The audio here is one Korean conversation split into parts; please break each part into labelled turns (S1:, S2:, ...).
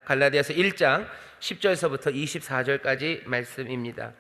S1: 갈라디아서 1장 10절에서부터 24절까지 말씀입니다.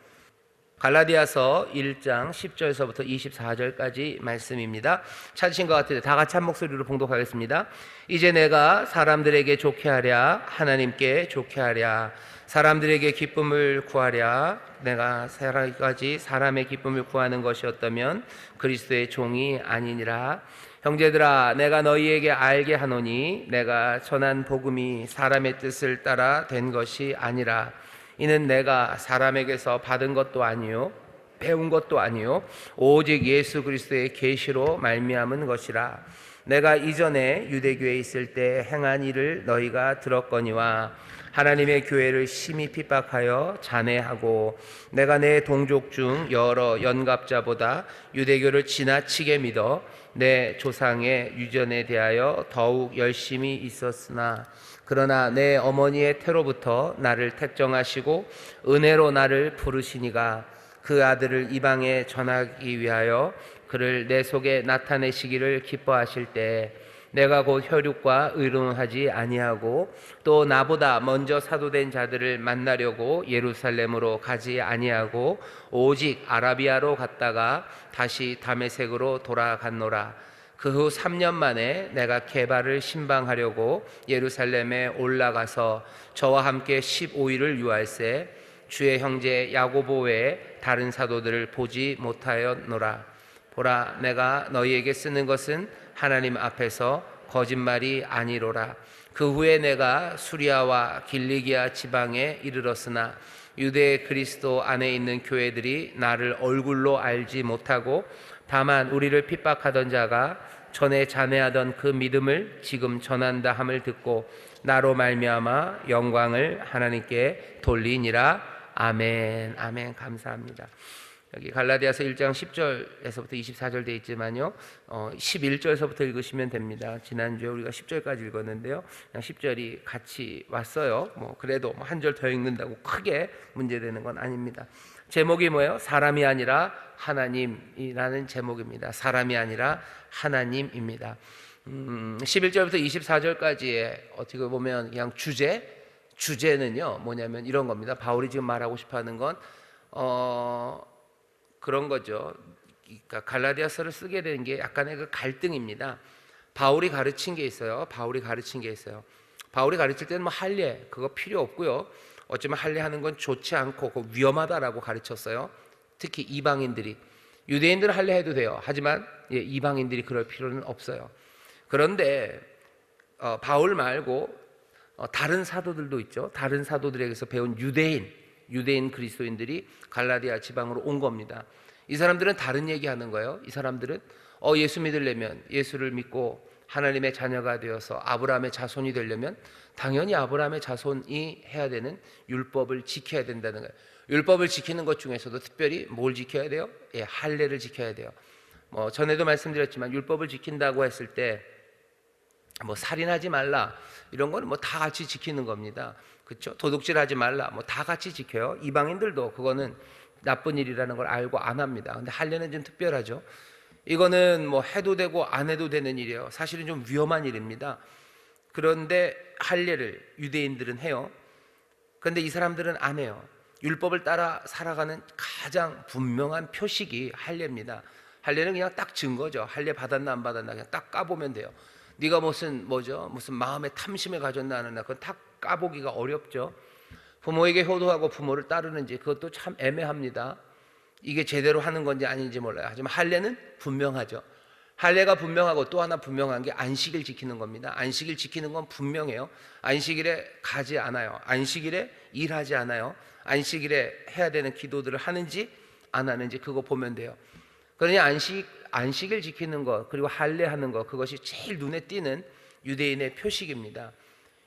S1: 갈라디아서 1장 10절에서부터 24절까지 말씀입니다. 찾으신 것 같은데 다 같이 한 목소리로 봉독하겠습니다. 이제 내가 사람들에게 좋게 하랴 하나님께 좋게 하랴 사람들에게 기쁨을 구하랴 내가 사람까지 사람의 기쁨을 구하는 것이었다면 그리스도의 종이 아니니라. 형제들아 내가 너희에게 알게 하노니 내가 전한 복음이 사람의 뜻을 따라 된 것이 아니라 이는 내가 사람에게서 받은 것도 아니요 배운 것도 아니요 오직 예수 그리스도의 계시로 말미암은 것이라. 내가 이전에 유대교에 있을 때 행한 일을 너희가 들었거니와 하나님의 교회를 심히 핍박하여 잔해하고 내가 내 동족 중 여러 연갑자보다 유대교를 지나치게 믿어 내 조상의 유전에 대하여 더욱 열심히 있었으나 그러나 내 어머니의 태로부터 나를 택정하시고 은혜로 나를 부르시니가 그 아들을 이방에 전하기 위하여 그를 내 속에 나타내시기를 기뻐하실 때 내가 곧 혈육과 의논하지 아니하고 또 나보다 먼저 사도된 자들을 만나려고 예루살렘으로 가지 아니하고 오직 아라비아로 갔다가 다시 다메섹으로 돌아갔노라. 그 후 3년 만에 내가 게바를 신방하려고 예루살렘에 올라가서 저와 함께 15일을 유할세 주의 형제 야고보 외에 다른 사도들을 보지 못하였노라. 보라 내가 너희에게 쓰는 것은 하나님 앞에서 거짓말이 아니로라. 그 후에 내가 수리아와 길리기아 지방에 이르렀으나 유대 그리스도 안에 있는 교회들이 나를 얼굴로 알지 못하고 다만 우리를 핍박하던 자가 전에 잔해하던 그 믿음을 지금 전한다 함을 듣고 나로 말미암아 영광을 하나님께 돌리니라. 아멘. 아멘. 감사합니다. 여기 갈라디아서 1장 10절에서부터 24절 되어 있지만요 11절에서부터 읽으시면 됩니다. 지난주에 우리가 10절까지 읽었는데요 그냥 10절이 같이 왔어요. 그래도 한 절 더 읽는다고 크게 문제되는 건 아닙니다. 제목이 뭐예요? 사람이 아니라 하나님이라는 제목입니다. 사람이 아니라 하나님입니다. 11절부터 24절까지의 어떻게 보면 그냥 주제는요 뭐냐면 이런 겁니다. 바울이 지금 말하고 싶어하는 건 그런 거죠. 그러니까 갈라디아서를 쓰게 된 게 약간의 그 갈등입니다. 바울이 가르친 게 있어요. 바울이 가르칠 때는 할례 그거 필요 없고요. 어쩌면 할례하는 건 좋지 않고 위험하다라고 가르쳤어요. 특히 이방인들이. 유대인들은 할례해도 돼요. 하지만 이방인들이 그럴 필요는 없어요. 그런데 바울 말고 다른 사도들도 있죠. 다른 사도들에게서 배운 유대인 그리스도인들이 갈라디아 지방으로 온 겁니다. 이 사람들은 다른 얘기하는 거예요. 이 사람들은 예수 믿으려면 예수를 믿고 하나님의 자녀가 되어서 아브라함의 자손이 되려면 당연히 아브라함의 자손이 해야 되는 율법을 지켜야 된다는 거예요. 율법을 지키는 것 중에서도 특별히 뭘 지켜야 돼요? 할례를 지켜야 돼요. 전에도 말씀드렸지만 율법을 지킨다고 했을 때 살인하지 말라 이런 거는 다 같이 지키는 겁니다. 그렇죠? 도둑질하지 말라 다 같이 지켜요. 이방인들도 그거는 나쁜 일이라는 걸 알고 안 합니다. 근데 할례는 좀 특별하죠. 이거는 해도 되고 안 해도 되는 일이에요. 사실은 좀 위험한 일입니다. 그런데 할례를 유대인들은 해요. 그런데 이 사람들은 안 해요. 율법을 따라 살아가는 가장 분명한 표식이 할례입니다. 할례는 그냥 딱 증거죠. 할례 받았나 안 받았나 그냥 딱 까보면 돼요. 네가 무슨 마음의 탐심을 가졌나 안 했나 그건 딱 까보기가 어렵죠. 부모에게 효도하고 부모를 따르는지 그것도 참 애매합니다. 이게 제대로 하는 건지 아닌지 몰라요. 하지만 할례는 분명하죠. 할례가 분명하고 또 하나 분명한 게 안식일 지키는 겁니다. 안식일 지키는 건 분명해요. 안식일에 가지 않아요. 안식일에 일하지 않아요. 안식일에 해야 되는 기도들을 하는지 안 하는지 그거 보면 돼요. 그러니 안식일 지키는 것 그리고 할례하는 것 그것이 제일 눈에 띄는 유대인의 표식입니다.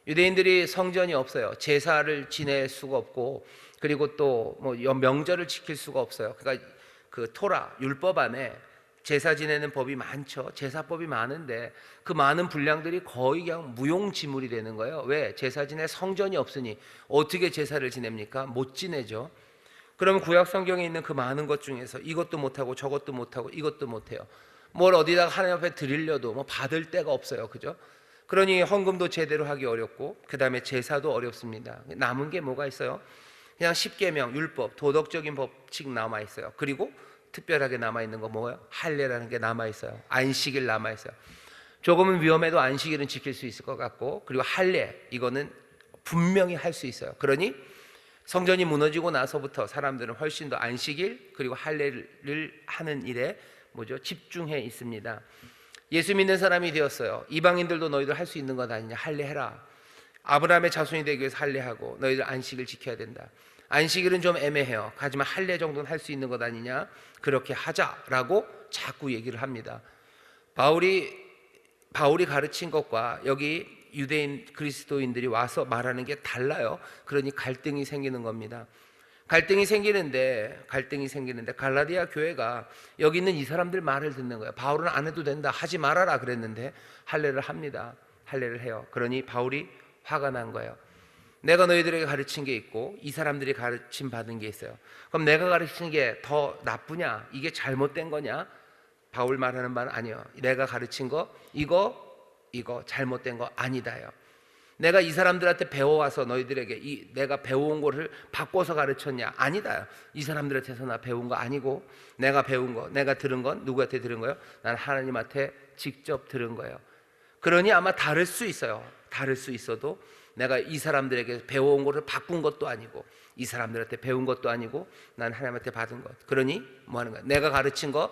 S1: 유대인들이 성전이 없어요. 제사를 지낼 수가 없고 그리고 또 명절을 지킬 수가 없어요. 그러니까 그 토라 율법 안에 제사 지내는 법이 많죠. 제사법이 많은데 그 많은 분량들이 거의 그냥 무용지물이 되는 거예요. 왜? 제사 지낼 성전이 없으니 어떻게 제사를 지냅니까? 못 지내죠. 그러면 구약 성경에 있는 그 많은 것 중에서 이것도 못하고 저것도 못하고 이것도 못해요. 뭘 어디다가 하나님 앞에 드리려도 받을 데가 없어요. 그죠? 그러니 헌금도 제대로 하기 어렵고 그 다음에 제사도 어렵습니다. 남은 게 뭐가 있어요? 그냥 십계명, 율법, 도덕적인 법칙 남아 있어요. 그리고 특별하게 남아 있는 거 뭐예요? 할례라는 게 남아 있어요. 안식일 남아 있어요. 조금은 위험해도 안식일은 지킬 수 있을 것 같고, 그리고 할례 이거는 분명히 할 수 있어요. 그러니 성전이 무너지고 나서부터 사람들은 훨씬 더 안식일 그리고 할례를 하는 일에 집중해 있습니다. 예수 믿는 사람이 되었어요. 이방인들도 너희들 할 수 있는 것 아니냐? 할례해라. 아브라함의 자손이 되기 위해서 할례하고 너희들 안식일 지켜야 된다. 안식일은 좀 애매해요. 하지만 할례 정도는 할 수 있는 것 아니냐? 그렇게 하자라고 자꾸 얘기를 합니다. 바울이 가르친 것과 여기 유대인 그리스도인들이 와서 말하는 게 달라요. 그러니 갈등이 생기는 겁니다. 갈등이 생기는데 갈라디아 교회가 여기 있는 이 사람들 말을 듣는 거예요. 바울은 안 해도 된다, 하지 말아라 그랬는데 할례를 합니다. 할례를 해요. 그러니 바울이 화가 난 거예요. 내가 너희들에게 가르친 게 있고 이 사람들이 가르침 받은 게 있어요. 그럼 내가 가르친 게 더 나쁘냐? 이게 잘못된 거냐? 바울 말하는 바는 아니요. 내가 가르친 거 이거 잘못된 거 아니다요. 내가 이 사람들한테 배워와서 너희들에게 내가 배워온 거를 바꿔서 가르쳤냐? 아니다. 이 사람들한테서 나 배운 거 아니고 내가 배운 거, 내가 들은 건 누구한테 들은 거예요? 난 하나님한테 직접 들은 거예요. 그러니 아마 다를 수 있어요. 다를 수 있어도 내가 이 사람들에게 배워온 거를 바꾼 것도 아니고 이 사람들한테 배운 것도 아니고 난 하나님한테 받은 것. 그러니 뭐 하는 거야? 내가 가르친 거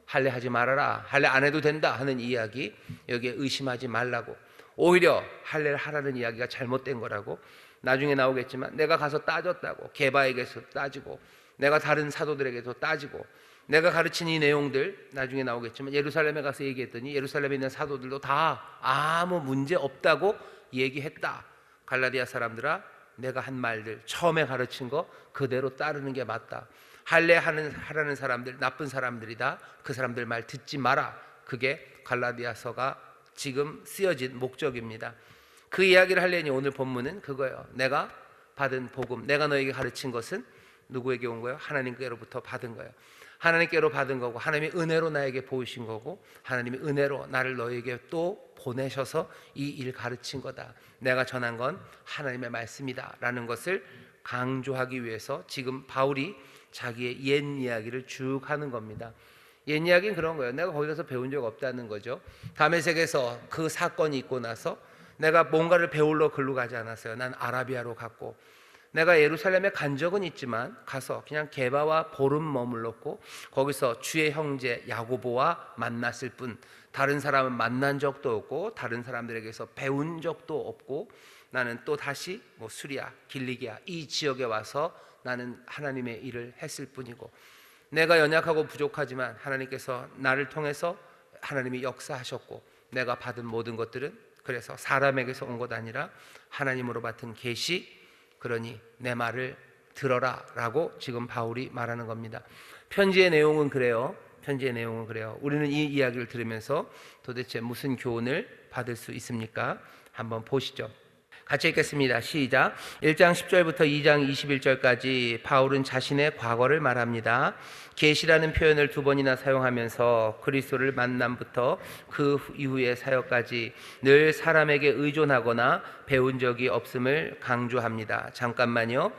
S1: 할례하지 말아라, 할례 안 해도 된다 하는 이야기, 여기에 의심하지 말라고. 오히려 할례를 하라는 이야기가 잘못된 거라고. 나중에 나오겠지만 내가 가서 따졌다고, 게바에게서 따지고 내가 다른 사도들에게도 따지고 내가 가르친 이 내용들 나중에 나오겠지만 예루살렘에 가서 얘기했더니 예루살렘에 있는 사도들도 다 아무 문제 없다고 얘기했다. 갈라디아 사람들아, 내가 한 말들 처음에 가르친 거 그대로 따르는 게 맞다. 할례하라는 사람들 나쁜 사람들이다. 그 사람들 말 듣지 마라. 그게 갈라디아서가 지금 쓰여진 목적입니다. 그 이야기를 하려니 오늘 본문은 그거예요. 내가 받은 복음, 내가 너에게 가르친 것은 누구에게 온 거예요? 하나님께로부터 받은 거예요. 하나님께로 받은 거고 하나님이 은혜로 나에게 보이신 거고 하나님이 은혜로 나를 너에게 또 보내셔서 이 일 가르친 거다. 내가 전한 건 하나님의 말씀이다 라는 것을 강조하기 위해서 지금 바울이 자기의 옛 이야기를 쭉 하는 겁니다. 옛 이야기는 그런 거예요. 내가 거기 가서 배운 적 없다는 거죠. 다메섹에서 그 사건이 있고 나서 내가 뭔가를 배우러 글로 가지 않았어요. 난 아라비아로 갔고 내가 예루살렘에 간 적은 있지만 가서 그냥 게바와 보름 머물렀고 거기서 주의 형제 야고보와 만났을 뿐 다른 사람은 만난 적도 없고 다른 사람들에게서 배운 적도 없고 나는 또 다시 수리아, 길리기아 이 지역에 와서 나는 하나님의 일을 했을 뿐이고 내가 연약하고 부족하지만 하나님께서 나를 통해서 하나님이 역사하셨고 내가 받은 모든 것들은 그래서 사람에게서 온 것 아니라 하나님으로 받은 계시. 그러니 내 말을 들어라 라고 지금 바울이 말하는 겁니다. 편지의 내용은 그래요. 우리는 이 이야기를 들으면서 도대체 무슨 교훈을 받을 수 있습니까? 한번 보시죠. 같이 읽겠습니다. 시작. 1장 10절부터 2장 21절까지 바울은 자신의 과거를 말합니다. 계시라는 표현을 2번이나 사용하면서 그리스도를 만남부터 그 이후의 사역까지 늘 사람에게 의존하거나 배운 적이 없음을 강조합니다. 잠깐만요.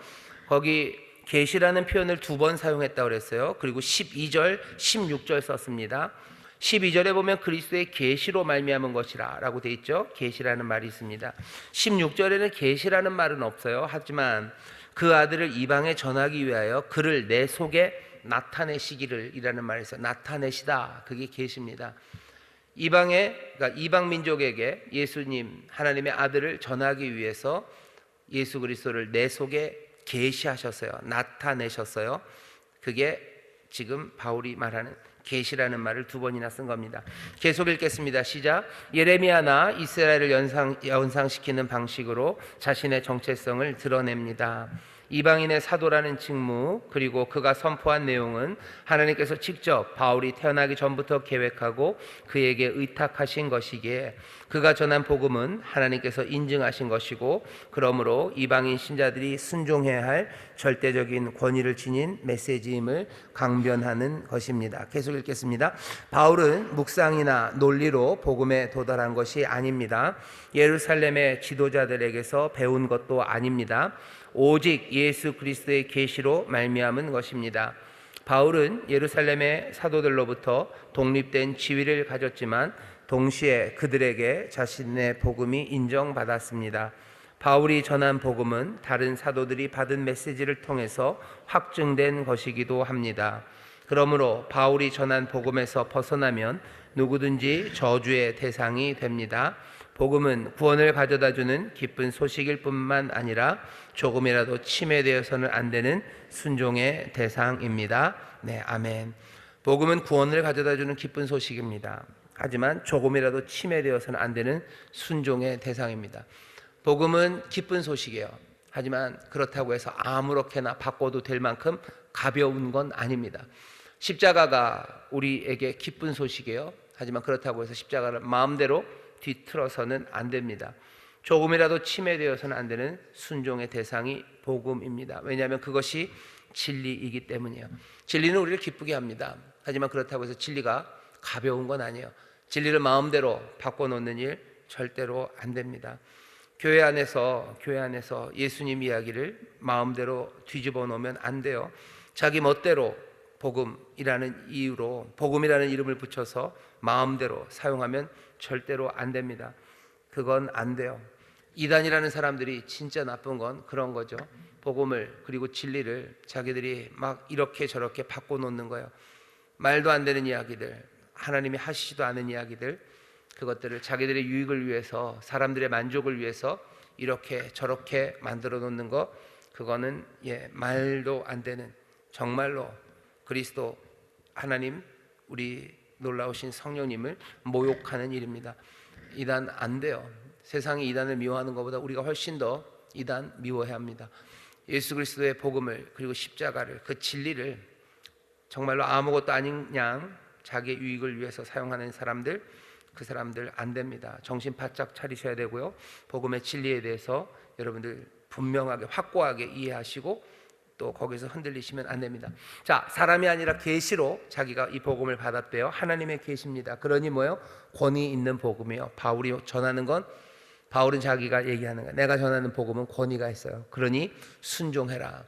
S1: 거기 계시라는 표현을 2번 사용했다고 그랬어요. 그리고 12절, 16절 썼습니다. 12절에 보면 그리스도의 계시로 말미암은 것이라 라고 돼 있죠. 계시라는 말이 있습니다. 16절에는 계시라는 말은 없어요. 하지만 그 아들을 이방에 전하기 위하여 그를 내 속에 나타내시기를 이라는 말에서 나타내시다. 그게 계시입니다. 그러니까 이방 민족에게 예수님 하나님의 아들을 전하기 위해서 예수 그리스도를 내 속에 계시하셨어요. 나타내셨어요. 그게 지금 바울이 말하는 계시라는 말을 2번이나 쓴 겁니다. 계속 읽겠습니다. 시작. 예레미야나 이스라엘을 연상시키는 방식으로 자신의 정체성을 드러냅니다. 이방인의 사도라는 직무 그리고 그가 선포한 내용은 하나님께서 직접 바울이 태어나기 전부터 계획하고 그에게 의탁하신 것이기에 그가 전한 복음은 하나님께서 인증하신 것이고 그러므로 이방인 신자들이 순종해야 할 절대적인 권위를 지닌 메시지임을 강변하는 것입니다. 계속 읽겠습니다. 바울은 묵상이나 논리로 복음에 도달한 것이 아닙니다. 예루살렘의 지도자들에게서 배운 것도 아닙니다. 오직 예수 그리스도의 계시로 말미암은 것입니다. 바울은 예루살렘의 사도들로부터 독립된 지위를 가졌지만 동시에 그들에게 자신의 복음이 인정받았습니다. 바울이 전한 복음은 다른 사도들이 받은 메시지를 통해서 확증된 것이기도 합니다. 그러므로 바울이 전한 복음에서 벗어나면 누구든지 저주의 대상이 됩니다. 복음은 구원을 가져다주는 기쁜 소식일 뿐만 아니라 조금이라도 침해되어서는 안 되는 순종의 대상입니다. 네, 아멘. 복음은 구원을 가져다주는 기쁜 소식입니다. 하지만 조금이라도 침해되어서는 안 되는 순종의 대상입니다. 복음은 기쁜 소식이에요. 하지만 그렇다고 해서 아무렇게나 바꿔도 될 만큼 가벼운 건 아닙니다. 십자가가 우리에게 기쁜 소식이에요. 하지만 그렇다고 해서 십자가를 마음대로 뒤틀어서는 안 됩니다. 조금이라도 침해되어서는 안 되는 순종의 대상이 복음입니다. 왜냐하면 그것이 진리이기 때문이에요. 진리는 우리를 기쁘게 합니다. 하지만 그렇다고 해서 진리가 가벼운 건 아니에요. 진리를 마음대로 바꿔놓는 일 절대로 안 됩니다. 교회 안에서 예수님 이야기를 마음대로 뒤집어 놓으면 안 돼요. 자기 멋대로 복음이라는 이유로 복음이라는 이름을 붙여서 마음대로 사용하면 절대로 안 됩니다. 그건 안 돼요. 이단이라는 사람들이 진짜 나쁜 건 그런 거죠. 복음을 그리고 진리를 자기들이 막 이렇게 저렇게 바꿔놓는 거예요. 말도 안 되는 이야기들, 하나님이 하시지도 않은 이야기들, 그것들을 자기들의 유익을 위해서, 사람들의 만족을 위해서 이렇게 저렇게 만들어 놓는 거, 그거는 말도 안 되는, 정말로 그리스도 하나님, 우리 놀라우신 성령님을 모욕하는 일입니다. 이단 안 돼요. 세상이 이단을 미워하는 것보다 우리가 훨씬 더 이단 미워해야 합니다. 예수 그리스도의 복음을 그리고 십자가를, 그 진리를 정말로 아무것도 아닌 양 자기의 유익을 위해서 사용하는 사람들, 그 사람들 안 됩니다. 정신 바짝 차리셔야 되고요. 복음의 진리에 대해서 여러분들 분명하게 확고하게 이해하시고 또 거기서 흔들리시면 안 됩니다. 자, 사람이 아니라 계시로 자기가 이 복음을 받았대요. 하나님의 계시입니다. 그러니 뭐요? 권위 있는 복음이요. 바울이 전하는 건, 바울은 자기가 얘기하는 거야. 내가 전하는 복음은 권위가 있어요. 그러니 순종해라.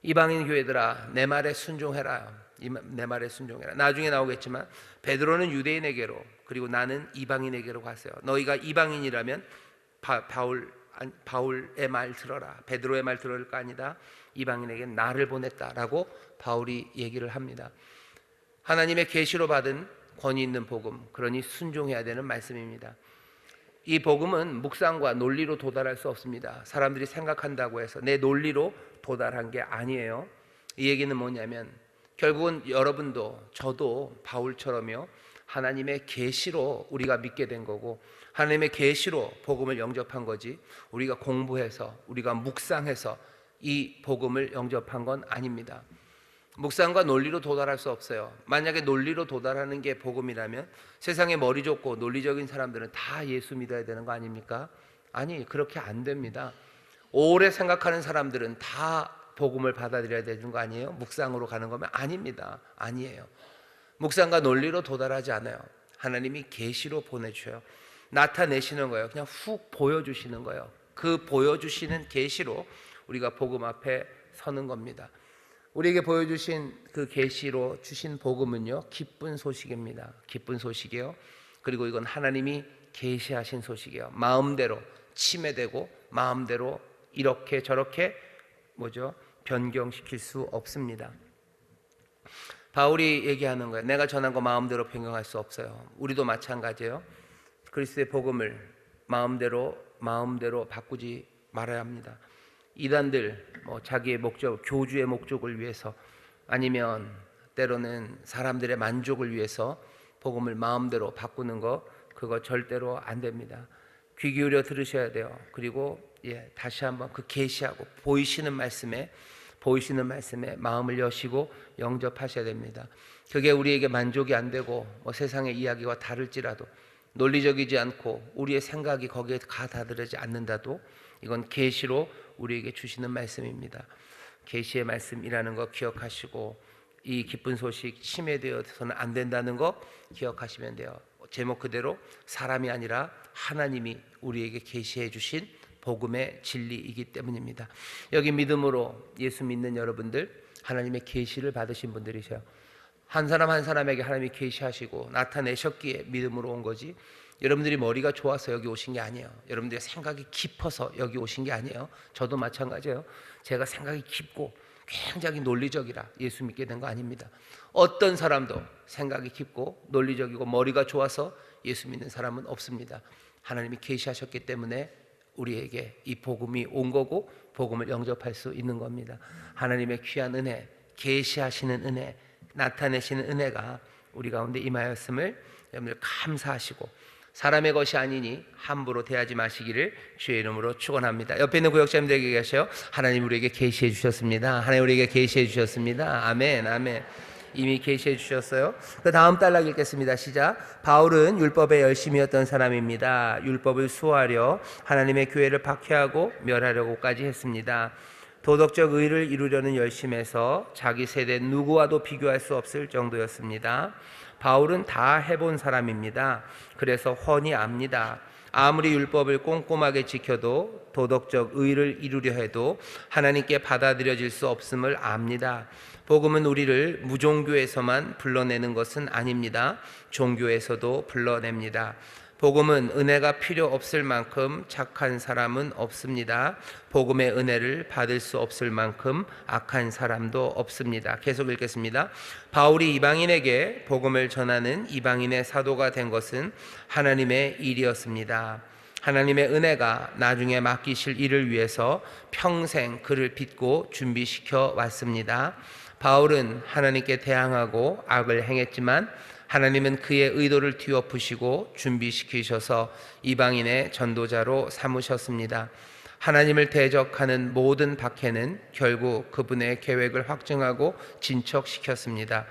S1: 이방인 교회들아, 내 말에 순종해라. 내 말에 순종해라. 나중에 나오겠지만 베드로는 유대인에게로, 그리고 나는 이방인에게로 갔어요. 너희가 이방인이라면 바울의 말 들어라. 베드로의 말 들을 거 아니다. 이방인에게 나를 보냈다라고 바울이 얘기를 합니다. 하나님의 계시로 받은 권위 있는 복음, 그러니 순종해야 되는 말씀입니다. 이 복음은 묵상과 논리로 도달할 수 없습니다. 사람들이 생각한다고 해서 내 논리로 도달한 게 아니에요. 이 얘기는 뭐냐면 결국은 여러분도 저도 바울처럼요, 하나님의 계시로 우리가 믿게 된 거고 하나님의 계시로 복음을 영접한 거지, 우리가 공부해서 우리가 묵상해서 이 복음을 영접한 건 아닙니다. 묵상과 논리로 도달할 수 없어요. 만약에 논리로 도달하는 게 복음이라면 세상에 머리 좋고 논리적인 사람들은 다 예수 믿어야 되는 거 아닙니까? 아니, 그렇게 안 됩니다. 오래 생각하는 사람들은 다 복음을 받아들여야 되는 거 아니에요? 묵상으로 가는 거면 아닙니다. 아니에요. 묵상과 논리로 도달하지 않아요. 하나님이 계시로 보내주셔요. 나타내시는 거예요. 그냥 훅 보여주시는 거예요. 그 보여주시는 계시로 우리가 복음 앞에 서는 겁니다. 우리에게 보여주신 그 계시로 주신 복음은요, 기쁜 소식입니다. 기쁜 소식이에요. 그리고 이건 하나님이 계시하신 소식이에요. 마음대로 침해되고 마음대로 이렇게 저렇게 변경시킬 수 없습니다. 바울이 얘기하는 거예요. 내가 전한 거 마음대로 변경할 수 없어요. 우리도 마찬가지예요. 그리스도의 복음을 마음대로 바꾸지 말아야 합니다. 이단들 자기의 목적, 교주의 목적을 위해서, 아니면 때로는 사람들의 만족을 위해서 복음을 마음대로 바꾸는 거, 그거 절대로 안 됩니다. 귀 기울여 들으셔야 돼요. 그리고 다시 한번 그 계시하고 보이시는 말씀에 마음을 여시고 영접하셔야 됩니다. 그게 우리에게 만족이 안 되고 세상의 이야기와 다를지라도 논리적이지 않고 우리의 생각이 거기에 가다들지 않는다도 이건 계시로 우리에게 주시는 말씀입니다. 계시의 말씀이라는 거 기억하시고 이 기쁜 소식 침해되어서는 안 된다는 거 기억하시면 돼요. 제목 그대로 사람이 아니라 하나님이 우리에게 계시해 주신 복음의 진리이기 때문입니다. 여기 믿음으로 예수 믿는 여러분들 하나님의 계시를 받으신 분들이세요. 한 사람 한 사람에게 하나님이 계시하시고 나타내셨기에 믿음으로 온 거지, 여러분들이 머리가 좋아서 여기 오신 게 아니에요. 여러분들의 생각이 깊어서 여기 오신 게 아니에요. 저도 마찬가지예요. 제가 생각이 깊고 굉장히 논리적이라 예수 믿게 된 거 아닙니다. 어떤 사람도 생각이 깊고 논리적이고 머리가 좋아서 예수 믿는 사람은 없습니다. 하나님이 계시하셨기 때문에 우리에게 이 복음이 온 거고 복음을 영접할 수 있는 겁니다. 하나님의 귀한 은혜, 계시하시는 은혜, 나타내시는 은혜가 우리 가운데 임하였음을 여러분들 감사하시고 사람의 것이 아니니 함부로 대하지 마시기를 주의 이름으로 축원합니다. 옆에 있는 구역자님들에게 계셔요. 하나님 우리에게 계시해 주셨습니다. 하나님 우리에게 계시해 주셨습니다. 아멘, 아멘. 이미 계시해 주셨어요. 그 다음 단락 읽겠습니다. 시작. 바울은 율법에 열심이었던 사람입니다. 율법을 수호하려 하나님의 교회를 박해하고 멸하려고까지 했습니다. 도덕적 의를 이루려는 열심에서 자기 세대 누구와도 비교할 수 없을 정도였습니다. 바울은 다 해본 사람입니다. 그래서 훤히 압니다. 아무리 율법을 꼼꼼하게 지켜도 도덕적 의를 이루려 해도 하나님께 받아들여질 수 없음을 압니다. 복음은 우리를 무종교에서만 불러내는 것은 아닙니다. 종교에서도 불러냅니다. 복음은 은혜가 필요 없을 만큼 착한 사람은 없습니다. 복음의 은혜를 받을 수 없을 만큼 악한 사람도 없습니다. 계속 읽겠습니다. 바울이 이방인에게 복음을 전하는 이방인의 사도가 된 것은 하나님의 일이었습니다. 하나님의 은혜가 나중에 맡기실 일을 위해서 평생 그를 빚고 준비시켜 왔습니다. 바울은 하나님께 대항하고 악을 행했지만 하나님은 그의 의도를 뒤엎으시고 준비시키셔서 이방인의 전도자로 삼으셨습니다. 하나님을 대적하는 모든 박해는 결국 그분의 계획을 확증하고 진척시켰습니다.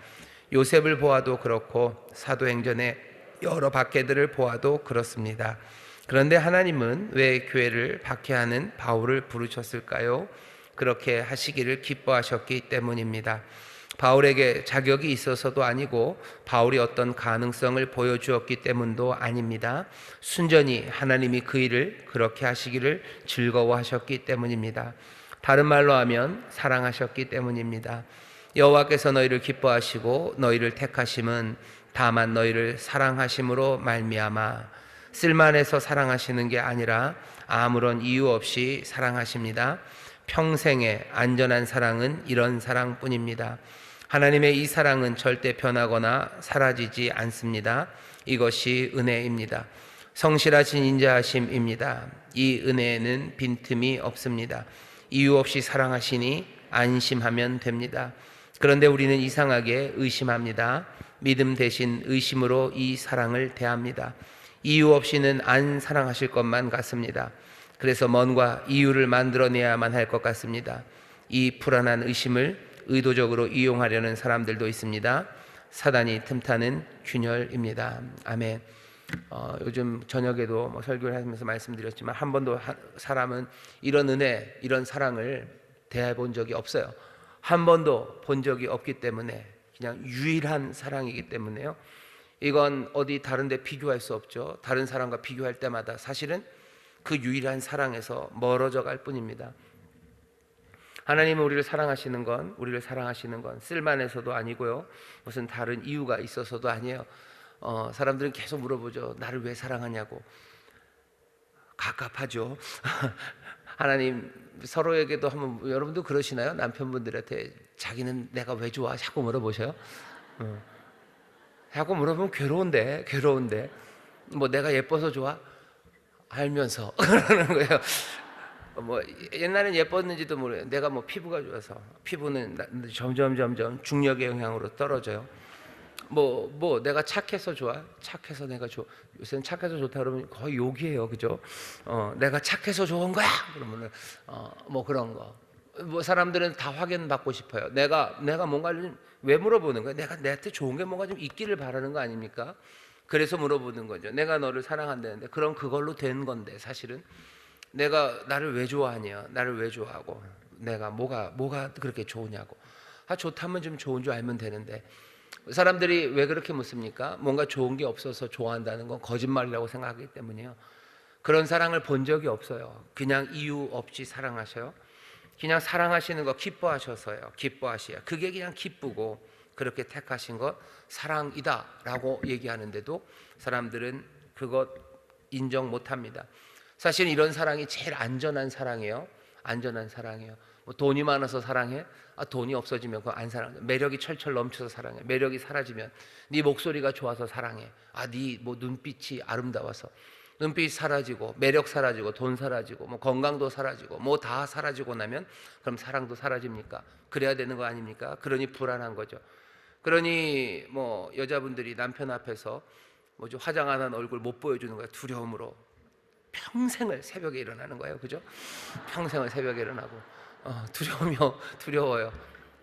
S1: 요셉을 보아도 그렇고 사도행전의 여러 박해들을 보아도 그렇습니다. 그런데 하나님은 왜 교회를 박해하는 바울을 부르셨을까요? 그렇게 하시기를 기뻐하셨기 때문입니다. 바울에게 자격이 있어서도 아니고 바울이 어떤 가능성을 보여주었기 때문도 아닙니다. 순전히 하나님이 그 일을 그렇게 하시기를 즐거워하셨기 때문입니다. 다른 말로 하면 사랑하셨기 때문입니다. 여호와께서 너희를 기뻐하시고 너희를 택하심은 다만 너희를 사랑하심으로 말미암아 쓸만해서 사랑하시는 게 아니라 아무런 이유 없이 사랑하십니다. 평생의 안전한 사랑은 이런 사랑뿐입니다. 하나님의 이 사랑은 절대 변하거나 사라지지 않습니다. 이것이 은혜입니다. 성실하신 인자하심입니다. 이 은혜에는 빈틈이 없습니다. 이유 없이 사랑하시니 안심하면 됩니다. 그런데 우리는 이상하게 의심합니다. 믿음 대신 의심으로 이 사랑을 대합니다. 이유 없이는 안 사랑하실 것만 같습니다. 그래서 뭔가 이유를 만들어내야만 할 것 같습니다. 이 불안한 의심을 의도적으로 이용하려는 사람들도 있습니다. 사단이 틈타는 균열입니다. 아멘. 요즘 저녁에도 설교를 하면서 말씀드렸지만 한 번도 사람은 이런 은혜, 이런 사랑을 대해본 적이 없어요. 한 번도 본 적이 없기 때문에 그냥 유일한 사랑이기 때문에요. 이건 어디 다른 데 비교할 수 없죠. 다른 사람과 비교할 때마다 사실은 그 유일한 사랑에서 멀어져 갈 뿐입니다. 하나님은 우리를 사랑하시는 건 쓸만해서도 아니고요, 무슨 다른 이유가 있어서도 아니에요. 사람들은 계속 물어보죠. 나를 왜 사랑하냐고. 갑갑하죠. 하나님 서로에게도 한번, 여러분도 그러시나요? 남편분들한테 자기는 내가 왜 좋아? 자꾸 물어보셔요. 자꾸 물어보면 괴로운데 뭐 내가 예뻐서 좋아? 알면서 그러는 거예요. 뭐 옛날엔 예뻤는지도 모르요. 내가 뭐 피부가 좋아서. 피부는 점점 중력의 영향으로 떨어져요. 뭐 내가 착해서 좋아? 착해서 내가 좋아. 요새는 착해서 좋다 그러면 거의 욕이에요, 그죠? 내가 착해서 좋은 거야 그러면은 뭐 그런 거. 뭐 사람들은 다 확인 받고 싶어요. 내가 뭔가를 왜 물어보는 거야? 내가 내한테 좋은 게 뭔가 좀 있기를 바라는 거 아닙니까? 그래서 물어보는 거죠. 내가 너를 사랑한다는데 그럼 그걸로 된 건데 사실은 내가 나를 왜 좋아하냐, 나를 왜 좋아하고 내가 뭐가 그렇게 좋으냐고. 좋다면 좀 좋은 줄 알면 되는데 사람들이 왜 그렇게 묻습니까? 뭔가 좋은 게 없어서 좋아한다는 건 거짓말이라고 생각하기 때문이에요. 그런 사랑을 본 적이 없어요. 그냥 이유 없이 사랑하셔요. 그냥 사랑하시는 거 기뻐하셔서요. 기뻐하시야. 그게 그냥 기쁘고 그렇게 택하신 것 사랑이다라고 얘기하는데도 사람들은 그것 인정 못합니다. 사실 이런 사랑이 제일 안전한 사랑이에요. 안전한 사랑이에요. 뭐 돈이 많아서 사랑해? 돈이 없어지면 그거 안 사랑해. 매력이 철철 넘쳐서 사랑해. 매력이 사라지면 네 목소리가 좋아서 사랑해. 네 뭐 눈빛이 아름다워서. 눈빛이 사라지고 매력 사라지고 돈 사라지고 뭐 건강도 사라지고 뭐 다 사라지고 나면 그럼 사랑도 사라집니까? 그래야 되는 거 아닙니까? 그러니 불안한 거죠. 그러니 뭐 여자분들이 남편 앞에서 뭐죠, 화장 안 한 얼굴 못 보여주는 거야. 두려움으로 평생을 새벽에 일어나는 거예요. 그죠? 평생을 새벽에 일어나고 두려워요.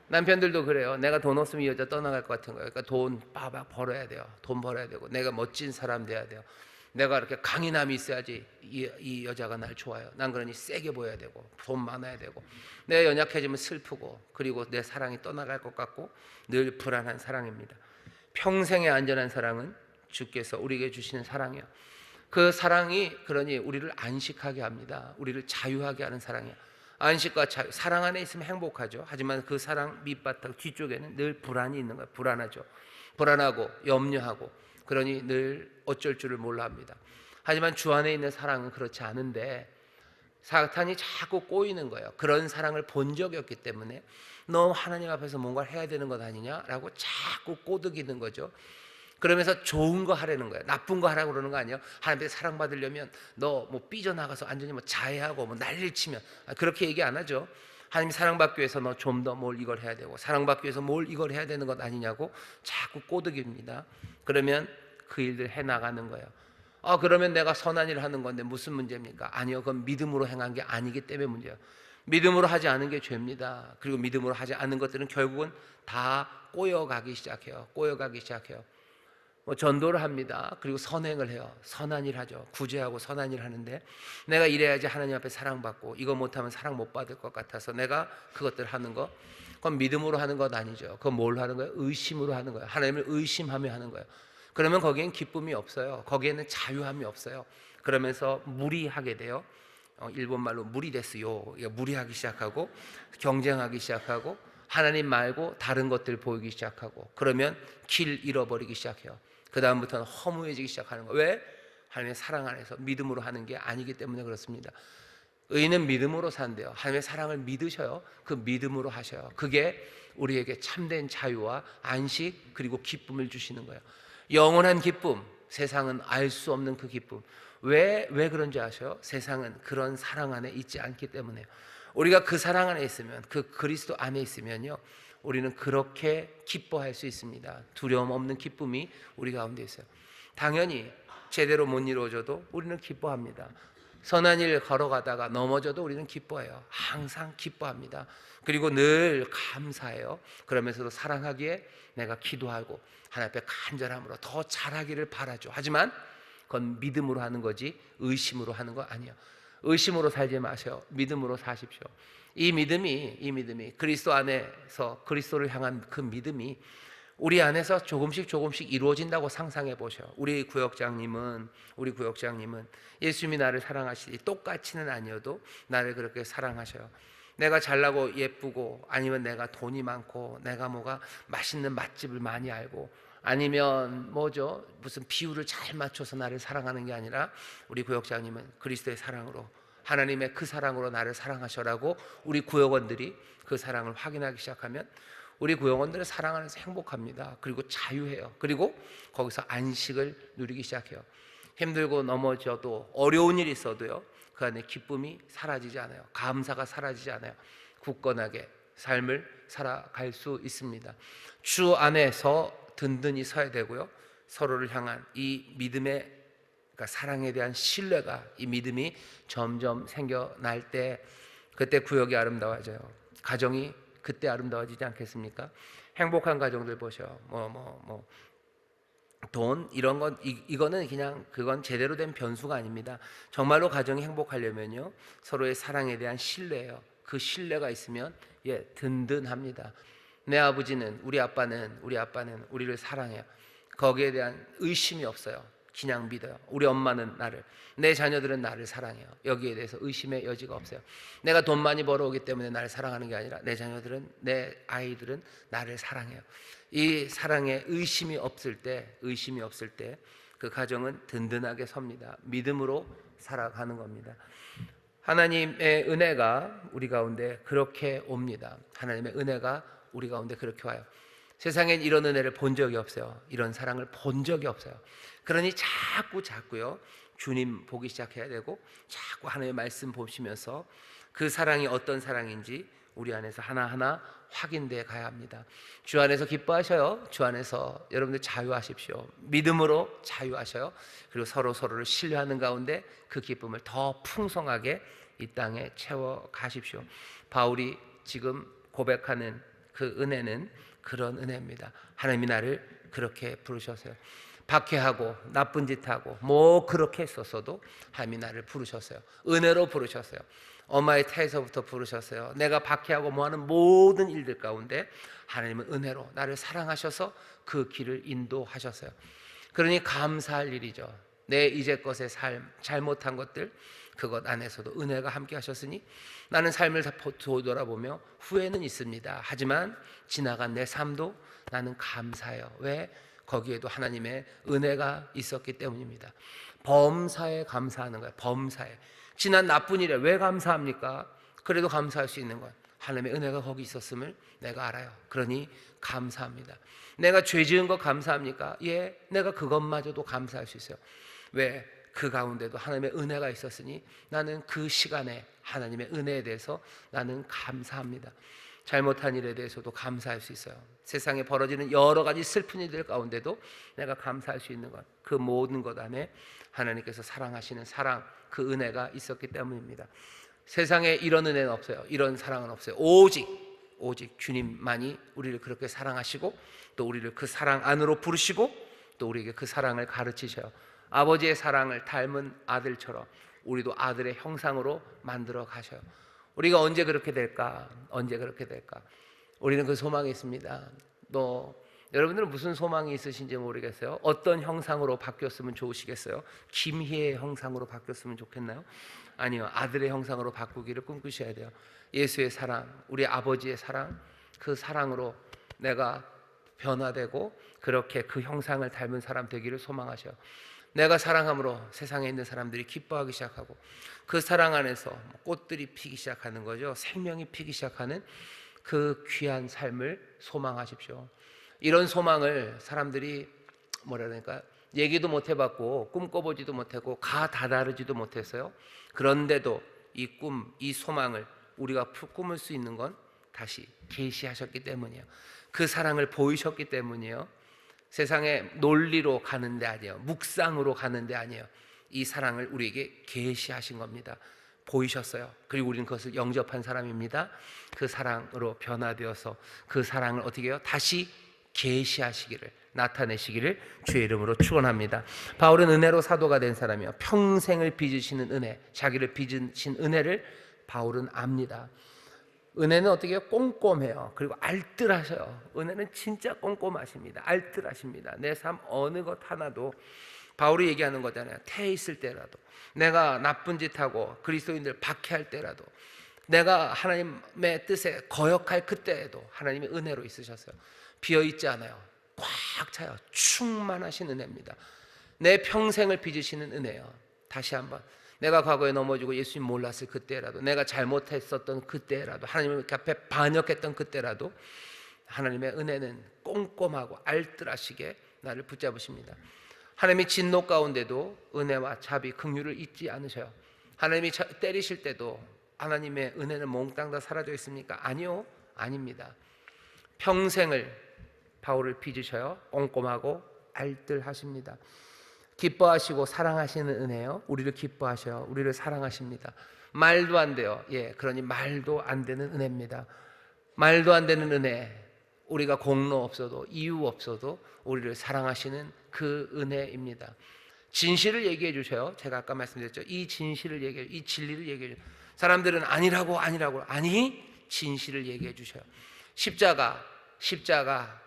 S1: 남편들도 그래요. 내가 돈 없으면 이 여자 떠나갈 것 같은 거예요. 그러니까 돈 빠박 벌어야 돼요. 돈 벌어야 되고 내가 멋진 사람 돼야 돼요. 내가 이렇게 강인함이 있어야지 이 여자가 날 좋아요. 난 그러니 세게 보여야 되고 돈 많아야 되고 내가 연약해지면 슬프고 그리고 내 사랑이 떠나갈 것 같고 늘 불안한 사랑입니다. 평생의 안전한 사랑은 주께서 우리에게 주시는 사랑이에요. 그 사랑이 그러니 우리를 안식하게 합니다. 우리를 자유하게 하는 사랑이에요. 안식과 자유, 사랑 안에 있으면 행복하죠. 하지만 그 사랑 밑바닥 뒤쪽에는 늘 불안이 있는 거예요. 불안하죠. 불안하고 염려하고 그러니 늘 어쩔 줄을 몰라 합니다. 하지만 주 안에 있는 사랑은 그렇지 않은데 사탄이 자꾸 꼬이는 거예요. 그런 사랑을 본 적이 없기 때문에 너 하나님 앞에서 뭔가를 해야 되는 것 아니냐라고 자꾸 꼬드기는 거죠. 그러면서 좋은 거 하라는 거예요. 나쁜 거 하라고 그러는 거 아니에요. 하나님께 사랑받으려면 너 뭐 삐져나가서 완전히 뭐 자해하고 뭐 난리를 치면 그렇게 얘기 안 하죠. 하나님 사랑받기 위해서 너 좀 더 뭘 이걸 해야 되고 사랑받기 위해서 뭘 이걸 해야 되는 것 아니냐고 자꾸 꼬드깁니다. 그러면 그 일들 해나가는 거예요. 그러면 내가 선한 일을 하는 건데 무슨 문제입니까? 아니요, 그건 믿음으로 행한 게 아니기 때문에 문제예요. 믿음으로 하지 않은 게 죄입니다. 그리고 믿음으로 하지 않은 것들은 결국은 다 꼬여가기 시작해요. 꼬여가기 시작해요. 뭐 전도를 합니다. 그리고 선행을 해요. 선한 일 하죠. 구제하고 선한 일 하는데 내가 이래야지 하나님 앞에 사랑받고 이거 못하면 사랑 못 받을 것 같아서 내가 그것들 하는 거, 그건 믿음으로 하는 것 아니죠. 그건 뭘 하는 거예요? 의심으로 하는 거예요. 하나님을 의심하며 하는 거예요. 그러면 거기엔 기쁨이 없어요. 거기에는 자유함이 없어요. 그러면서 무리하게 돼요. 일본 말로 무리됐어요. 무리하기 시작하고 경쟁하기 시작하고 하나님 말고 다른 것들 보이기 시작하고 그러면 길 잃어버리기 시작해요. 그 다음부터는 허무해지기 시작하는 거예요. 왜? 하나님의 사랑 안에서 믿음으로 하는 게 아니기 때문에 그렇습니다. 의인은 믿음으로 산대요. 하나님의 사랑을 믿으셔요. 그 믿음으로 하셔요. 그게 우리에게 참된 자유와 안식 그리고 기쁨을 주시는 거예요. 영원한 기쁨, 세상은 알 수 없는 그 기쁨. 왜 그런지 아셔요? 세상은 그런 사랑 안에 있지 않기 때문에요. 우리가 그 사랑 안에 있으면, 그 그리스도 안에 있으면요, 우리는 그렇게 기뻐할 수 있습니다. 두려움 없는 기쁨이 우리 가운데 있어요. 당연히 제대로 못 이루어져도 우리는 기뻐합니다. 선한 일 걸어가다가 넘어져도 우리는 기뻐해요. 항상 기뻐합니다. 그리고 늘 감사해요. 그러면서도 사랑하기에 내가 기도하고 하나님 앞에 간절함으로 더 잘하기를 바라죠. 하지만 그건 믿음으로 하는 거지 의심으로 하는 거 아니에요. 의심으로 살지 마세요. 믿음으로 사십시오. 이 믿음이 그리스도 안에서 그리스도를 향한 그 믿음이 우리 안에서 조금씩 이루어진다고 상상해 보셔. 우리 구역장님은 예수님이 나를 사랑하시니 똑같이는 아니어도 나를 그렇게 사랑하셔요. 내가 잘나고 예쁘고 아니면 내가 돈이 많고 내가 뭐가 맛있는 맛집을 많이 알고 아니면 뭐죠, 무슨 비율을 잘 맞춰서 나를 사랑하는 게 아니라 우리 구역장님은 그리스도의 사랑으로, 하나님의 그 사랑으로 나를 사랑하셔라고 우리 구역원들이 그 사랑을 확인하기 시작하면 우리 구역원들은 사랑 안에서 행복합니다. 그리고 자유해요. 그리고 거기서 안식을 누리기 시작해요. 힘들고 넘어져도 어려운 일이 있어도요, 그 안에 기쁨이 사라지지 않아요. 감사가 사라지지 않아요. 굳건하게 삶을 살아갈 수 있습니다. 주 안에서 든든히 서야 되고요, 서로를 향한 이 믿음의, 그러니까 사랑에 대한 신뢰가, 이 믿음이 점점 생겨날 때 그때 구역이 아름다워져요. 가정이 그때 아름다워지지 않겠습니까? 행복한 가정들 보셔. 돈 이런 건 이거는 그냥 그건 제대로 된 변수가 아닙니다. 정말로 가정이 행복하려면요 서로의 사랑에 대한 신뢰예요. 그 신뢰가 있으면 든든합니다. 내 아버지는 우리 아빠는 우리를 사랑해요. 거기에 대한 의심이 없어요. 그냥 믿어요. 우리 엄마는 나를, 내 자녀들은 나를 사랑해요. 여기에 대해서 의심의 여지가 없어요. 내가 돈 많이 벌어오기 때문에 나를 사랑하는 게 아니라 내 자녀들은, 내 아이들은 나를 사랑해요. 이 사랑에 의심이 없을 때 그 가정은 든든하게 섭니다. 믿음으로 살아가는 겁니다. 하나님의 은혜가 우리 가운데 그렇게 옵니다. 하나님의 은혜가 우리 가운데 그렇게 와요. 세상엔 이런 은혜를 본 적이 없어요. 이런 사랑을 본 적이 없어요. 그러니 자꾸요 주님 보기 시작해야 되고, 자꾸 하나님의 말씀 보시면서 그 사랑이 어떤 사랑인지 우리 안에서 하나하나 확인돼 가야 합니다. 주 안에서 기뻐하셔요. 주 안에서 여러분들 자유하십시오. 믿음으로 자유하셔요. 그리고 서로를 신뢰하는 가운데 그 기쁨을 더 풍성하게 이 땅에 채워 가십시오. 바울이 지금 고백하는 그 은혜는 그런 은혜입니다. 하나님이 나를 그렇게 부르셨어요. 박해하고 나쁜 짓 하고 뭐 그렇게 했었어도 하나님이 나를 부르셨어요. 은혜로 부르셨어요. 엄마의 태에서부터 부르셨어요. 내가 박해하고 뭐하는 모든 일들 가운데 하나님은 은혜로 나를 사랑하셔서 그 길을 인도하셨어요. 그러니 감사할 일이죠. 내 이제껏의 삶, 잘못한 것들, 그것 안에서도 은혜가 함께 하셨으니 나는 삶을 돌아보며 후회는 있습니다. 하지만 지나간 내 삶도 나는 감사해요. 왜? 거기에도 하나님의 은혜가 있었기 때문입니다. 범사에 감사하는 거예요. 범사에. 지난 나쁜 일에 왜 감사합니까? 그래도 감사할 수 있는 건 하나님의 은혜가 거기 있었음을 내가 알아요. 그러니 감사합니다. 내가 죄 지은 거 감사합니까? 예, 내가 그것마저도 감사할 수 있어요. 왜? 그 가운데도 하나님의 은혜가 있었으니 나는 그 시간에 하나님의 은혜에 대해서 나는 감사합니다. 잘못한 일에 대해서도 감사할 수 있어요. 세상에 벌어지는 여러 가지 슬픈 일들 가운데도 내가 감사할 수 있는 것, 그 모든 것 안에 하나님께서 사랑하시는 사랑, 그 은혜가 있었기 때문입니다. 세상에 이런 은혜는 없어요. 이런 사랑은 없어요. 오직 주님만이 우리를 그렇게 사랑하시고 또 우리를 그 사랑 안으로 부르시고 또 우리에게 그 사랑을 가르치셔요. 아버지의 사랑을 닮은 아들처럼 우리도 아들의 형상으로 만들어 가셔요. 우리가 언제 그렇게 될까? 우리는 그 소망이 있습니다. 또 여러분들은 무슨 소망이 있으신지 모르겠어요. 어떤 형상으로 바뀌었으면 좋으시겠어요? 김희의 형상으로 바뀌었으면 좋겠나요? 아니요, 아들의 형상으로 바꾸기를 꿈꾸셔야 돼요. 예수의 사랑, 우리 아버지의 사랑, 그 사랑으로 내가 변화되고 그렇게 그 형상을 닮은 사람 되기를 소망하셔요. 내가 사랑함으로 세상에 있는 사람들이 기뻐하기 시작하고 그 사랑 안에서 꽃들이 피기 시작하는 거죠. 생명이 피기 시작하는 그 귀한 삶을 소망하십시오. 이런 소망을 사람들이 얘기도 못 해봤고 꿈꿔보지도 못하고 다다르지도 못했어요. 그런데도 이 꿈, 이 소망을 우리가 꿈을 수 있는 건 다시 계시하셨기 때문이에요. 그 사랑을 보이셨기 때문이에요. 세상에 논리로 가는 데 아니에요. 묵상으로 가는 데 아니에요. 이 사랑을 우리에게 계시하신 겁니다. 보이셨어요. 그리고 우리는 그것을 영접한 사람입니다. 그 사랑으로 변화되어서 그 사랑을 어떻게 해요? 다시 계시하시기를, 나타내시기를 주의 이름으로 축원합니다. 바울은 은혜로 사도가 된 사람이요, 평생을 빚으시는 은혜, 자기를 빚으신 은혜를 바울은 압니다. 은혜는 어떻게 해요? 꼼꼼해요. 그리고 알뜰하셔요. 은혜는 진짜 꼼꼼하십니다. 알뜰하십니다. 내 삶 어느 것 하나도, 바울이 얘기하는 거잖아요. 태에 있을 때라도, 내가 나쁜 짓 하고 그리스도인들 박해할 때라도, 내가 하나님의 뜻에 거역할 그때에도 하나님의 은혜로 있으셨어요. 비어있지 않아요. 꽉 차요. 충만하신 은혜입니다. 내 평생을 빚으시는 은혜요. 다시 한번, 내가 과거에 넘어지고 예수님 몰랐을 그때라도, 내가 잘못했었던 그때라도, 하나님 앞에 반역했던 그때라도 하나님의 은혜는 꼼꼼하고 알뜰하시게 나를 붙잡으십니다. 하나님이 진노 가운데도 은혜와 자비, 긍휼을 잊지 않으셔요. 하나님이 때리실 때도 하나님의 은혜는 몽땅 다 사라져 있습니까? 아니요, 아닙니다. 평생을 바울을 빚으셔요. 꼼꼼하고 알뜰하십니다. 기뻐하시고 사랑하시는 은혜요. 우리를 기뻐하셔요. 우리를 사랑하십니다. 말도 안 돼요. 그러니 말도 안 되는 은혜입니다. 말도 안 되는 은혜. 우리가 공로 없어도, 이유 없어도 우리를 사랑하시는 그 은혜입니다. 진실을 얘기해 주셔요. 제가 아까 말씀드렸죠. 이 진실을 얘기해, 이 진리를 얘기해 주셔요. 사람들은 아니라고 아니 진실을 얘기해 주셔요. 십자가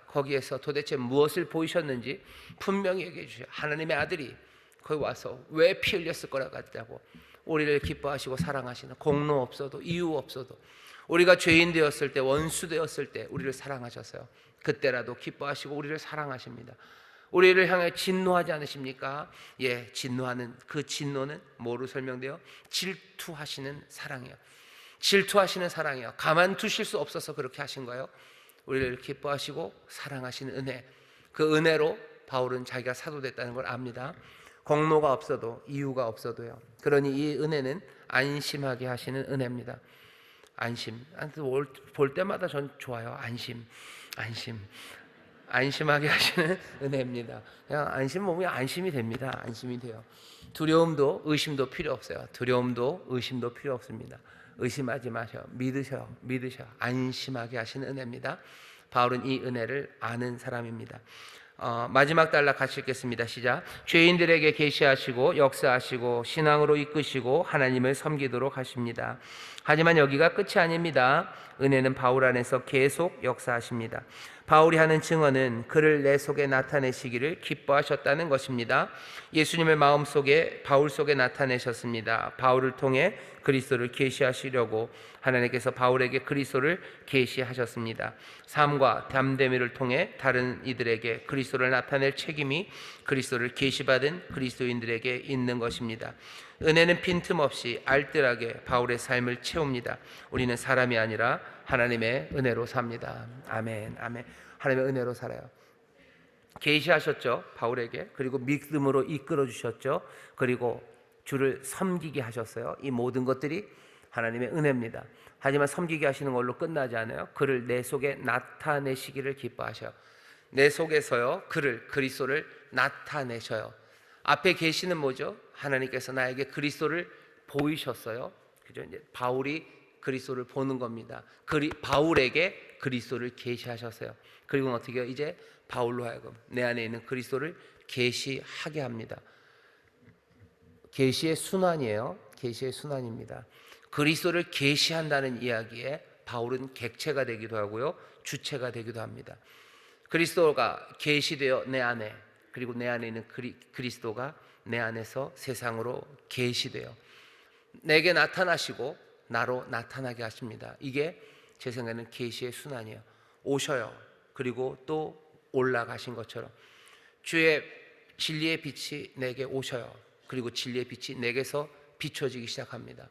S1: 거기에서 도대체 무엇을 보이셨는지 분명히 얘기해 주셔요. 하나님의 아들이 거기 와서 왜 피 흘렸을 거라 같다고 우리를 기뻐하시고 사랑하시는, 공로 없어도 이유 없어도 우리가 죄인 되었을 때, 원수 되었을 때 우리를 사랑하셨어요. 그때라도 기뻐하시고 우리를 사랑하십니다. 우리를 향해 진노하지 않으십니까? 예, 진노하는 그 진노는 뭐로 설명돼요? 질투하시는 사랑이요. 질투하시는 사랑이요. 가만두실 수 없어서 그렇게 하신 거예요. 우리를 기뻐하시고 사랑하시는 은혜, 그 은혜로 바울은 자기가 사도됐다는 걸 압니다. 공로가 없어도, 이유가 없어도요. 그러니 이 은혜는 안심하게 하시는 은혜입니다. 안심. 볼 때마다 전 좋아요. 안심하게 하시는 은혜입니다. 그냥 안심 보면 안심이 됩니다. 안심이 돼요. 두려움도 의심도 필요 없어요. 두려움도 의심도 필요 없습니다. 의심하지 마셔. 믿으셔. 안심하게 하시는 은혜입니다. 바울은 이 은혜를 아는 사람입니다. 마지막 단락 같이 읽겠습니다. 시작. 죄인들에게 계시하시고 역사하시고 신앙으로 이끄시고 하나님을 섬기도록 하십니다. 하지만 여기가 끝이 아닙니다. 은혜는 바울 안에서 계속 역사하십니다. 바울이 하는 증언은 그를 내 속에 나타내시기를 기뻐하셨다는 것입니다. 예수님을 마음속에, 바울 속에 나타내셨습니다. 바울을 통해 그리스도를 계시하시려고 하나님께서 바울에게 그리스도를 계시하셨습니다. 삶과 담대미를 통해 다른 이들에게 그리스도를 나타낼 책임이 그리스도를 계시받은 그리스도인들에게 있는 것입니다. 은혜는 빈틈없이 알뜰하게 바울의 삶을 채웁니다. 우리는 사람이 아니라 하나님의 은혜로 삽니다. 아멘. 하나님의 은혜로 살아요. 계시하셨죠, 바울에게. 그리고 믿음으로 이끌어 주셨죠. 그리고 주를 섬기게 하셨어요. 이 모든 것들이 하나님의 은혜입니다. 하지만 섬기게 하시는 걸로 끝나지 않아요. 그를 내 속에 나타내시기를 기뻐하셔요. 내 속에서요, 그리스도를 나타내셔요. 앞에 계시는 뭐죠? 하나님께서 나에게 그리스도를 보이셨어요. 그죠? 이제 바울이 그리스도를 보는 겁니다. 바울에게 그리스도를 계시하셨어요. 그리고 어떻게 해요? 이제 바울로 하여금 내 안에 있는 그리스도를 계시하게 합니다. 계시의 순환이에요. 계시의 순환입니다. 그리스도를 계시한다는 이야기에 바울은 객체가 되기도 하고요, 주체가 되기도 합니다. 그리스도가 계시되어 내 안에, 그리고 내 안에 있는 그리스도가 내 안에서 세상으로 계시되어 내게 나타나시고 나로 나타나게 하십니다. 이게 제 생각에는 계시의 순환이에요. 오셔요. 그리고 또 올라가신 것처럼 주의 진리의 빛이 내게 오셔요. 그리고 진리의 빛이 내게서 비춰지기 시작합니다.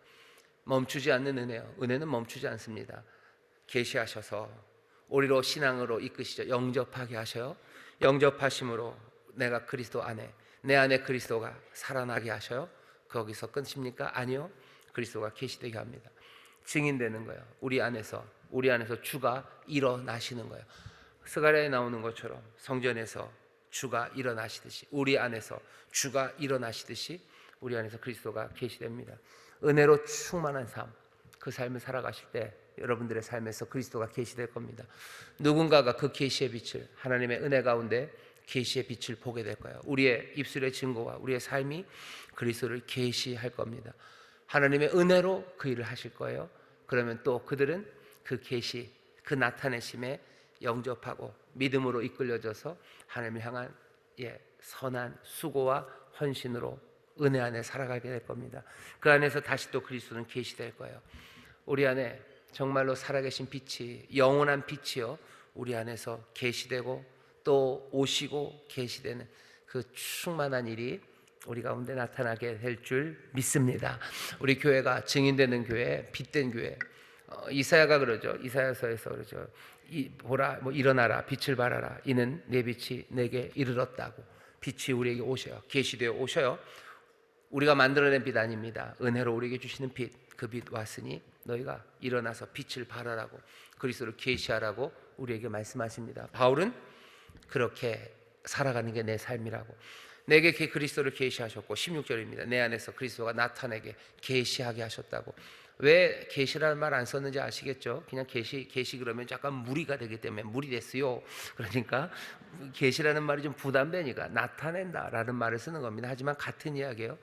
S1: 멈추지 않는 은혜요. 은혜는 멈추지 않습니다. 계시하셔서 우리로 신앙으로 이끄시죠. 영접하게 하셔요. 영접하심으로 내가 그리스도 안에, 내 안에 그리스도가 살아나게 하셔요. 거기서 끊습니까? 아니요. 그리스도가 계시되게 합니다. 증인되는 거예요. 우리 안에서 주가 일어나시는 거예요. 스가랴에 나오는 것처럼 성전에서 주가 일어나시듯이, 우리 안에서 주가 일어나시듯이 우리 안에서 그리스도가 계시됩니다. 은혜로 충만한 삶, 그 삶을 살아가실 때 여러분들의 삶에서 그리스도가 계시될 겁니다. 누군가가 그 계시의 빛을, 하나님의 은혜 가운데 계시의 빛을 보게 될 거예요. 우리의 입술의 증거와 우리의 삶이 그리스도를 계시할 겁니다. 하나님의 은혜로 그 일을 하실 거예요. 그러면 또 그들은 그 계시, 그 나타내심에 영접하고 믿음으로 이끌려져서 하나님을 향한 선한 수고와 헌신으로 은혜 안에 살아가게 될 겁니다. 그 안에서 다시 또 그리스도는 계시될 거예요. 우리 안에 정말로 살아계신 빛이, 영원한 빛이요, 우리 안에서 계시되고 또 오시고 계시되는 그 충만한 일이 우리 가운데 나타나게 될 줄 믿습니다. 우리 교회가 증인되는 교회, 빛된 교회. 이사야가 그러죠. 이사야서에서 그러죠. 보라, 일어나라, 빛을 발하라. 이는 내 빛이 내게 이르렀다고. 빛이 우리에게 오셔요. 계시되어 오셔요. 우리가 만들어낸 빛 아닙니다. 은혜로 우리에게 주시는 빛, 그 빛 왔으니 너희가 일어나서 빛을 발하라고, 그리스도를 계시하라고 우리에게 말씀하십니다. 바울은 그렇게 살아가는 게 내 삶이라고. 내게 그리스도를 계시하셨고, 16절입니다. 내 안에서 그리스도가 나타내게 계시하게 하셨다고. 왜 계시라는 말 안 썼는지 아시겠죠? 그냥 계시 그러면 약간 무리가 되기 때문에 무리 됐어요. 그러니까 계시라는 말이 좀 부담되니까 나타낸다라는 말을 쓰는 겁니다. 하지만 같은 이야기예요.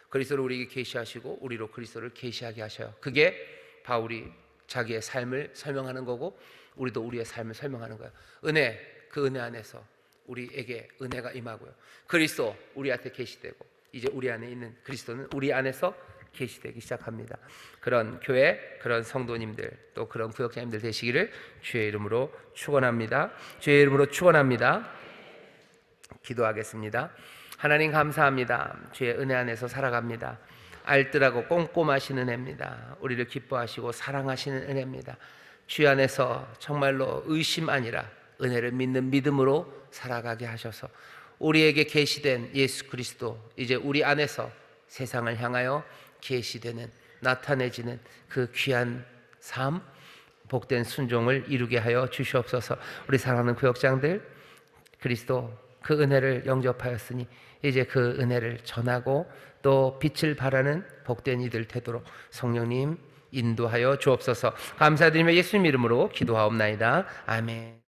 S1: 그리스도를 우리에게 계시하시고 우리로 그리스도를 계시하게 하셔요. 그게 바울이 자기의 삶을 설명하는 거고 우리도 우리의 삶을 설명하는 거예요. 은혜, 그 은혜 안에서 우리에게 은혜가 임하고요. 그리스도 우리한테 계시되고 이제 우리 안에 있는 그리스도는 우리 안에서 계시되기 시작합니다. 그런 교회, 그런 성도님들, 또 그런 구역장님들 되시기를 주의 이름으로 축원합니다. 주의 이름으로 축원합니다. 기도하겠습니다. 하나님 감사합니다. 주의 은혜 안에서 살아갑니다. 알뜰하고 꼼꼼하신 은혜입니다. 우리를 기뻐하시고 사랑하시는 은혜입니다. 주 안에서 정말로 의심 아니라 은혜를 믿는 믿음으로 살아가게 하셔서 우리에게 계시된 예수 그리스도 이제 우리 안에서 세상을 향하여 계시되는 나타내지는 그 귀한 삶, 복된 순종을 이루게 하여 주시옵소서. 우리 사랑하는 구역장들, 그리스도 그 은혜를 영접하였으니 이제 그 은혜를 전하고 또 빛을 발하는 복된 이들 되도록 성령님 인도하여 주옵소서. 감사드리며 예수님 이름으로 기도하옵나이다. 아멘.